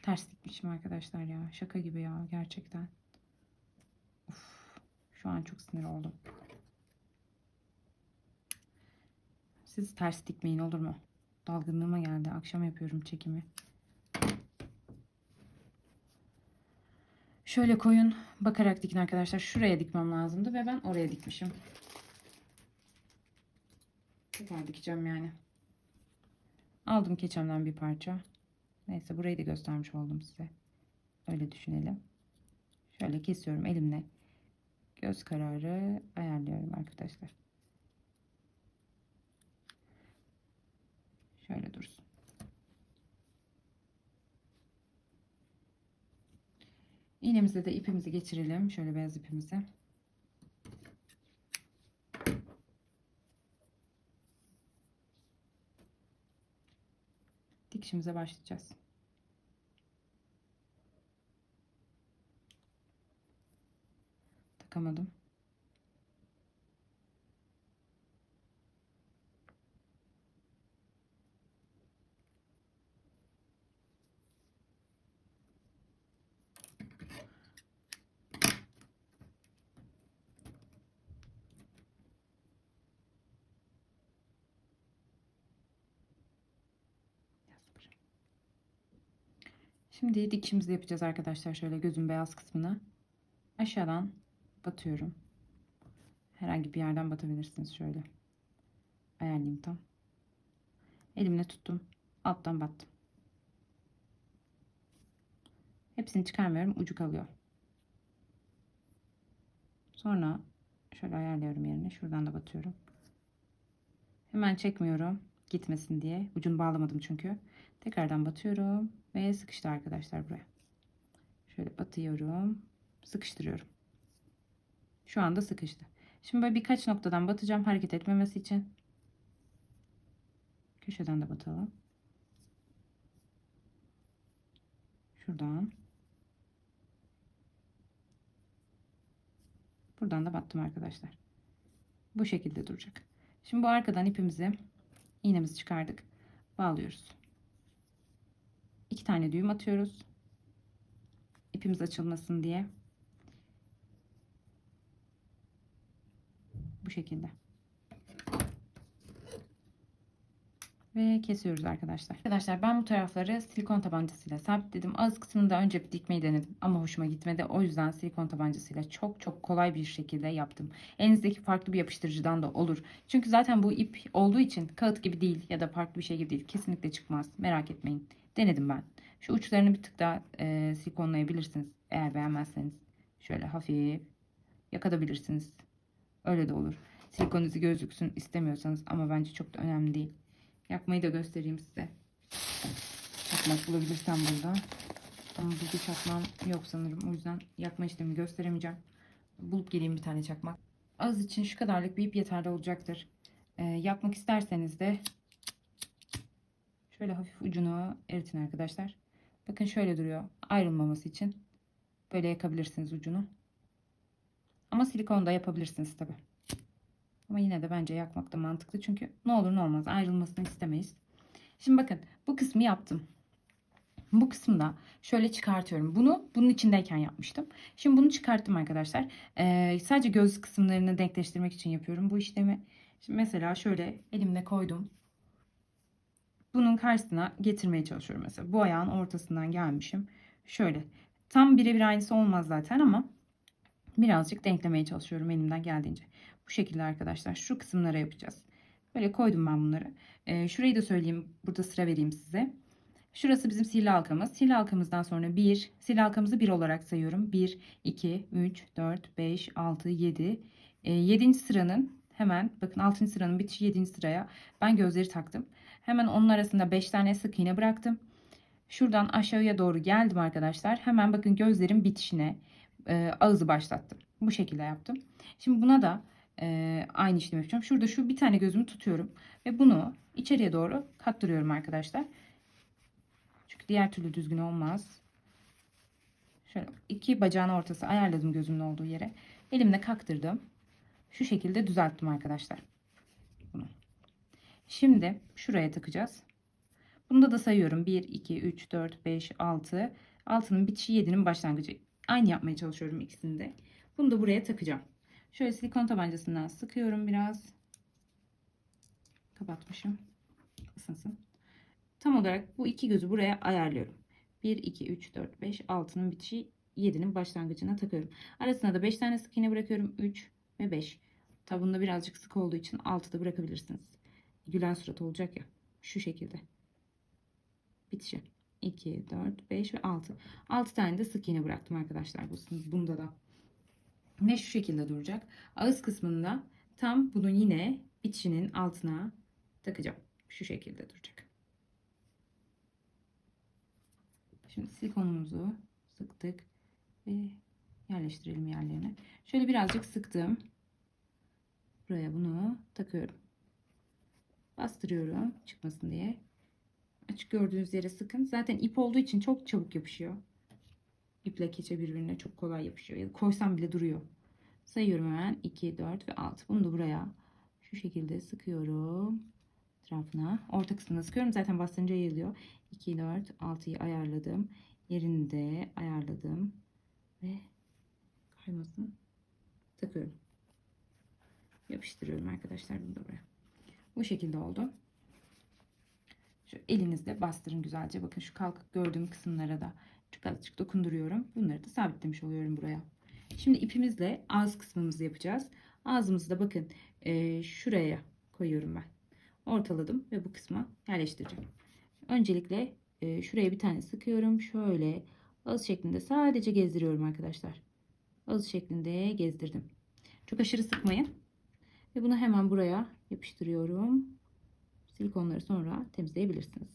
Ters dikmişim arkadaşlar ya. Şaka gibi ya gerçekten. Of, şu an çok sinir oldum. Siz ters dikmeyin, olur mu? Dalgınlığıma geldi. Akşam yapıyorum çekimi. Şöyle koyun. Bakarak dikin arkadaşlar. Şuraya dikmem lazımdı ve ben oraya dikmişim. sefer dikeceğim yani. Aldım keçemden bir parça. Neyse burayı da göstermiş oldum size. Öyle düşünelim. Şöyle kesiyorum elimle. Göz kararı ayarlıyorum arkadaşlar. Şöyle dursun. İğnemize de ipimizi geçirelim. Şöyle beyaz ipimizi. Dikişimize başlayacağız. Takamadım. Şimdi dikişimizi yapacağız arkadaşlar. Şöyle gözün beyaz kısmını aşağıdan batıyorum. Herhangi bir yerden batabilirsiniz. Şöyle ayarlayayım tam. Elimle tuttum. Alttan battım. Hepsini çıkarmıyorum. Ucu kalıyor. Sonra şöyle ayarlıyorum yerine. Şuradan da batıyorum. Hemen çekmiyorum. Gitmesin diye. Ucunu bağlamadım çünkü. Tekrardan batıyorum. Ve sıkıştı arkadaşlar buraya. Şöyle batıyorum. Sıkıştırıyorum. Şu anda sıkıştı. Şimdi böyle birkaç noktadan batacağım hareket etmemesi için. Köşeden de batalım. Şuradan. Buradan da battım arkadaşlar. Bu şekilde duracak. Şimdi bu arkadan ipimizi, iğnemizi çıkardık. Bağlıyoruz. 2 tane düğüm atıyoruz. İpimiz açılmasın diye. Bu şekilde. Ve kesiyoruz arkadaşlar. Arkadaşlar ben bu tarafları silikon tabancasıyla sabitledim. Ağız kısmını da önce bir dikmeyi denedim ama hoşuma gitmedi. O yüzden silikon tabancasıyla çok kolay bir şekilde yaptım. Elinizdeki farklı bir yapıştırıcıdan da olur. Çünkü zaten bu ip olduğu için kağıt gibi değil ya da farklı bir şey gibi değil. Kesinlikle çıkmaz. Merak etmeyin. Denedim ben. Şu uçlarını bir tık daha silikonlayabilirsiniz. Eğer beğenmezseniz. Şöyle hafif yakabilirsiniz. Öyle de olur. Silikon izi gözüksün istemiyorsanız ama bence çok da önemli değil. Yakmayı da göstereyim size. Çakmak bulabilirsem burada. Ama burada çakmam yok sanırım. O yüzden yakma işlemi gösteremeyeceğim. Bulup geleyim bir tane çakmak. Az için şu kadarlık bir ip yeterli olacaktır. Yakmak isterseniz de şöyle hafif ucunu eritin arkadaşlar. Bakın şöyle duruyor. Ayrılmaması için. Böyle yakabilirsiniz ucunu. Ama silikon da yapabilirsiniz tabi. Ama yine de bence yakmak da mantıklı. Çünkü ne olur ne olmaz ayrılmasını istemeyiz. Şimdi bakın bu kısmı yaptım. Bu kısımda şöyle çıkartıyorum. Bunun içindeyken yapmıştım. Şimdi bunu çıkarttım arkadaşlar. Sadece göz kısımlarını denkleştirmek için yapıyorum bu işlemi. Şimdi mesela şöyle elimle koydum. Bunun karşısına getirmeye çalışıyorum mesela. Bu ayağın ortasından gelmişim. Şöyle. Tam birebir aynısı olmaz zaten ama birazcık denklemeye çalışıyorum elimden geldiğince. Bu şekilde arkadaşlar şu kısımlara yapacağız. Böyle koydum ben bunları. Şurayı da söyleyeyim. Burada sıra vereyim size. Şurası bizim sihirli halkamız. Sihirli halkamızdan sonra sihirli halkamızı 1 olarak sayıyorum. 1, 2, 3, 4, 5, 6, 7. 7. sıranın hemen bakın 6. sıranın bitişi 7. sıraya ben gözleri taktım. Hemen onun arasında 5 tane sık iğne bıraktım. Şuradan aşağıya doğru geldim arkadaşlar. Hemen bakın gözlerin bitişine ağızı başlattım. Bu şekilde yaptım. Şimdi buna da aynı işlemi yapacağım. Şurada şu bir tane gözümü tutuyorum. Ve bunu içeriye doğru kattırıyorum arkadaşlar. Çünkü diğer türlü düzgün olmaz. Şöyle 2 bacağın ortası ayarladım gözümün olduğu yere. Elimle kaktırdım. Şu şekilde düzelttim arkadaşlar. Bunu. Şimdi şuraya takacağız. Bunda da sayıyorum. 1, 2, 3, 4, 5, 6. 6'nın bitişi 7'nin başlangıcı. Aynı yapmaya çalışıyorum ikisini de. Bunu da buraya takacağım. Şöyle silikon tabancasından sıkıyorum biraz. Kapatmışım. Isınsın. Tam olarak bu iki gözü buraya ayarlıyorum. 1, 2, 3, 4, 5, 6'nın bitişi 7'nin başlangıcına takıyorum. Arasına da 5 tane sık iğne bırakıyorum. 3 ve 5. Tabi bunda birazcık sık olduğu için 6'da bırakabilirsiniz. gülen surat olacak ya. Şu şekilde. Bitişi. 2, 4, 5 ve 6. 6 tane de sık iğne bıraktım arkadaşlar. Bunda da. Ve şu şekilde duracak. Ağız kısmında tam bunun yine bitişinin altına takacağım. Şu şekilde duracak. Şimdi silikonumuzu sıktık ve yerleştirelim yerlerine. Şöyle birazcık sıktım. Buraya bunu takıyorum. Bastırıyorum çıkmasın diye. Açık gördüğünüz yere sıkın. Zaten ip olduğu için çok çabuk yapışıyor. İple keçe birbirine çok kolay yapışıyor. Ya da koysam bile duruyor. Sayıyorum hemen. 2, 4 ve 6. Bunu da buraya şu şekilde sıkıyorum. Etrafına. Orta kısmına sıkıyorum. Zaten bastırınca yayılıyor. 2, 4, 6'yı ayarladım. Yerini de ayarladım. Ve kaymasın. Takıyorum. Yapıştırıyorum arkadaşlar. Bunu da buraya. Bu şekilde oldu. Şu elinizle bastırın güzelce. Bakın şu kalkık gördüğüm kısımlara da çok azıcık dokunduruyorum. Bunları da sabitlemiş oluyorum buraya. Şimdi ipimizle ağız kısmımızı yapacağız. Ağzımızı da bakın şuraya koyuyorum ben. Ortaladım ve bu kısma yerleştireceğim. Öncelikle şuraya bir tane sıkıyorum. Şöyle ağız şeklinde sadece gezdiriyorum arkadaşlar. Ağız şeklinde gezdirdim. Çok aşırı sıkmayın. Ve bunu hemen buraya yapıştırıyorum. Silikonları sonra temizleyebilirsiniz.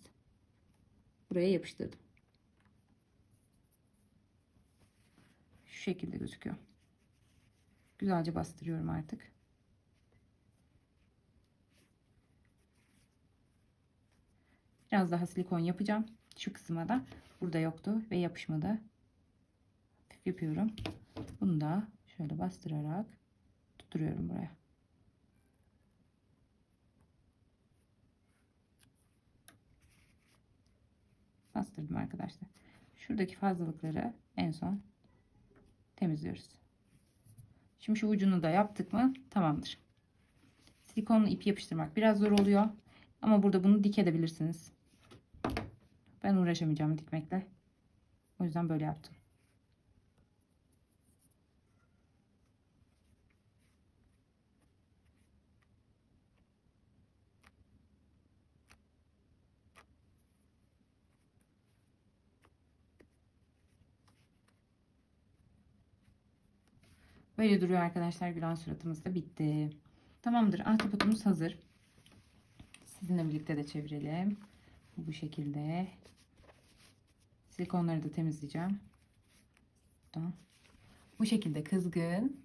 Buraya yapıştırdım. Şu şekilde gözüküyor. Güzelce bastırıyorum artık. Biraz daha silikon yapacağım. Şu kısma da burada yoktu ve yapışmadı. Hafif yapıyorum. Bunu da şöyle bastırarak tutturuyorum buraya. Bastırdım arkadaşlar. Şuradaki fazlalıkları en son temizliyoruz. Şimdi şu ucunu da yaptık mı tamamdır. Silikonlu ip yapıştırmak biraz zor oluyor. Ama burada bunu dikebilirsiniz. Ben uğraşamayacağım dikmekle. O yüzden böyle yaptım. Böyle duruyor arkadaşlar. Gülen suratımız da bitti. Tamamdır. Ahtapotumuz hazır. Sizinle birlikte de çevirelim. Bu şekilde. Silikonları da temizleyeceğim. Bu şekilde kızgın.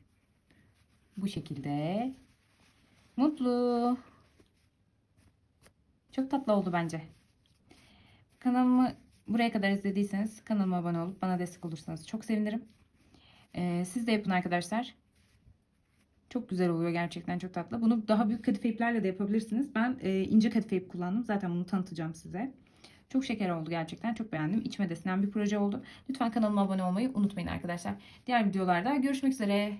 Bu şekilde mutlu. Çok tatlı oldu bence. Kanalımı buraya kadar izlediyseniz kanalıma abone olup bana destek olursanız çok sevinirim. Siz de yapın arkadaşlar. Çok güzel oluyor gerçekten, çok tatlı. Bunu daha büyük kadife iplerle de yapabilirsiniz. Ben ince kadife ip kullandım. Zaten bunu tanıtacağım size. Çok şeker oldu gerçekten. Çok beğendim. İçime de sinen bir proje oldu. Lütfen kanalıma abone olmayı unutmayın arkadaşlar. Diğer videolarda görüşmek üzere.